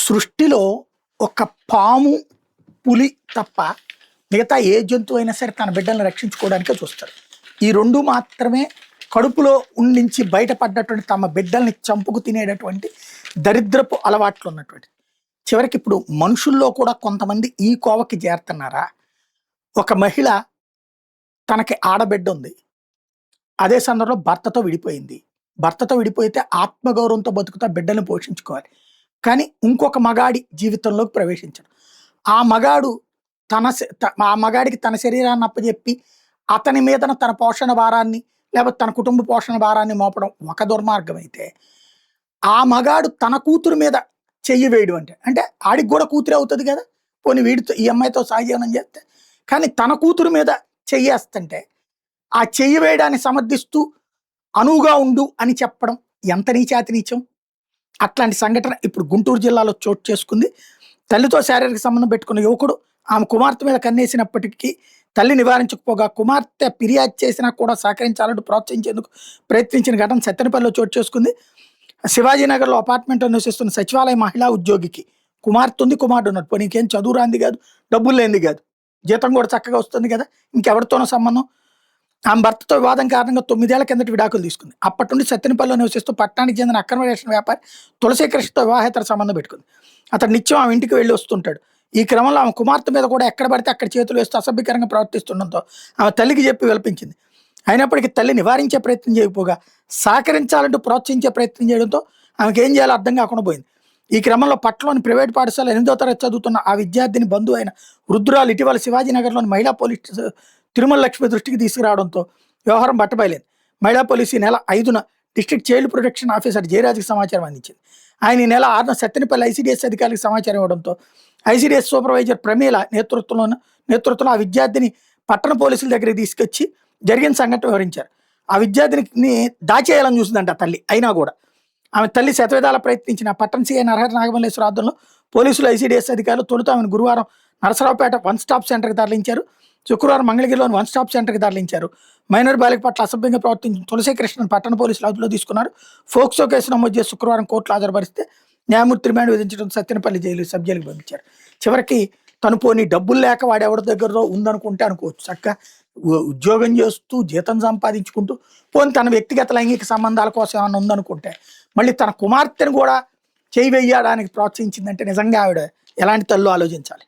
సృష్టిలో ఒక పాము, పులి తప్ప మిగతా ఏ జంతువు అయినా సరే తన బిడ్డలను రక్షించుకోవడానికే చూస్తారు. ఈ రెండు మాత్రమే కడుపులో ఉండించి బయటపడ్డటువంటి తమ బిడ్డల్ని చంపుకు తినేటటువంటి దరిద్రపు అలవాట్లు ఉన్నటువంటి. చివరికి ఇప్పుడు మనుషుల్లో కూడా కొంతమంది ఈ కోవకి చేరుతున్నారా? ఒక మహిళ తనకి ఆడబిడ్డ ఉంది. అదే సందర్భంలో భర్తతో విడిపోయింది. భర్తతో విడిపోతే ఆత్మగౌరవంతో బతుకుతా బిడ్డలను పోషించుకోవాలి. కానీ ఇంకొక మగాడి జీవితంలోకి ప్రవేశించడం. ఆ మగాడు ఆ మగాడికి తన శరీరాన్ని అప్పచెప్పి అతని మీదన తన పోషణ భారాన్ని లేకపోతే తన కుటుంబ పోషణ భారాన్ని మోపడం ఒక దుర్మార్గం అయితే, ఆ మగాడు తన కూతురు మీద చెయ్యి వేయడం అంటే ఆడికి కూడా కూతురే అవుతుంది కదా, పోనీ వీడితో ఈ అమ్మాయితో సహజీవనం చేస్తే. కానీ తన కూతురు మీద చెయ్యేస్తుంటే ఆ చెయ్యి వేయడాన్ని సమర్థిస్తూ అనువుగా ఉండు అని చెప్పడం ఎంత నీచాతి నీచం. అట్లాంటి సంఘటన ఇప్పుడు గుంటూరు జిల్లాలో చోటు చేసుకుంది. తల్లితో శారీరక సంబంధం పెట్టుకున్న యువకుడు ఆమె కుమార్తె మీద కన్నేసినప్పటికీ తల్లి నివారించకపోగా కుమార్తె ఫిర్యాదు చేసినా కూడా సహకరించాలంటూ ప్రోత్సహించేందుకు ప్రయత్నించిన ఘటన సత్తెనపల్లిలో చోటు చేసుకుంది. శివాజీనగర్లో అపార్ట్మెంట్లో నివసిస్తున్న సచివాలయ మహిళా ఉద్యోగికి కుమార్తె ఉంది, కుమారుడు ఉన్నాడు. పోనీ నీకేం చదువు రాంది కాదు, డబ్బులు లేనిది కాదు, జీతం కూడా చక్కగా వస్తుంది కదా, ఇంకెవరితోనో సంబంధం. ఆమె భర్తతో వివాదం కారణంగా 9 ఏళ్ల కిందటి విడాకులు తీసుకుంది. అప్పటి నుండి సత్తెనపల్లిలో నివసిస్తూ పట్టణానికి చెందిన అక్రమ రేషన్ వ్యాపారి తులసీకృష్ణతో వివాహేతర సంబంధం పెట్టుకుంది. అతడు నిత్యం ఆమె ఇంటికి వెళ్ళి వస్తుంటాడు. ఈ క్రమంలో ఆమె కుమార్తె మీద కూడా ఎక్కడ పడితే అక్కడ చేతులు వేస్తూ అసభ్యకరంగా ప్రవర్తిస్తుండడంతో ఆమె తల్లికి చెప్పి విలపించింది. అయినప్పటికీ తల్లి నివారించే ప్రయత్నం చేయకపోగా సహకరించాలంటూ ప్రోత్సహించే ప్రయత్నం చేయడంతో ఆమెకి ఏం చేయాలో అర్థం కాకుండా పోయింది. ఈ క్రమంలో పట్టణంలోని ప్రైవేట్ పాఠశాల 8వ తరగతి చదువుతున్న ఆ విద్యార్థిని బంధువు అయిన వృద్ధురాలు ఇటీవల శివాజీనగర్లోని మహిళా పోలీస్ తిరుమల లక్ష్మి దృష్టికి తీసుకురావడంతో వ్యవహారం బట్టబయలేదు. మహిళా పోలీసు ఈ నెల 5న డిస్ట్రిక్ట్ చైల్డ్ ప్రొటెక్షన్ ఆఫీసర్ జయరాజ్కి సమాచారం అందించింది. ఆయన ఈ నెల 6న సత్తెనపల్లి ఐసీడీఎస్ అధికారులకు సమాచారం ఇవ్వడంతో ఐసీడీఎస్ సూపర్వైజర్ ప్రమీల నేతృత్వంలో ఆ విద్యార్థిని పట్టణ పోలీసుల దగ్గరికి తీసుకొచ్చి జరిగిన సంఘటన వివరించారు. ఆ విద్యార్థిని దాచేయాలని చూసిందంట తల్లి. అయినా కూడా ఆమె తల్లి శతవిధాల ప్రయత్నించిన పట్టణ సీఐ నరహరి నాగమల్లేశ్వర ఆధ్వర్యంలో పోలీసులు ఐసీడీఎస్ అధికారులు తొలుత ఆమెను గురువారం నరసరావుపేట 1 స్టాప్ సెంటర్కి తరలించారు. శుక్రవారం మంగళగిరిలోని 1 స్టాప్ సెంటర్కి తరలించారు. మైనర్ బాలిక పట్ల అసభ్యంగా ప్రవర్తించిన తులసీకృష్ణను పట్టణ పోలీసులు అదుపులో తీసుకున్నారు. ఫోక్సో కేసు నమోదు చేసి శుక్రవారం కోర్టులో హాజరుపరిస్తే న్యాయమూర్తి రిమాండ్ విధించడం సత్తెనపల్లి సబ్ జైలుకి పంపించారు. చివరికి తను పోనీ డబ్బులు లేక వాడు ఎవరి దగ్గర ఉందనుకుంటే అనుకోవచ్చు, చక్కగా ఉద్యోగం చేస్తూ జీతం సంపాదించుకుంటూ పోనీ తన వ్యక్తిగత లైంగిక సంబంధాల కోసం ఏమన్నా ఉందనుకుంటే మళ్ళీ తన కుమార్తెను కూడా చేయి వేయడానికి ప్రోత్సహించిందంటే నిజంగా ఆవిడ ఎలాంటి తల్లు ఆలోచించాలి.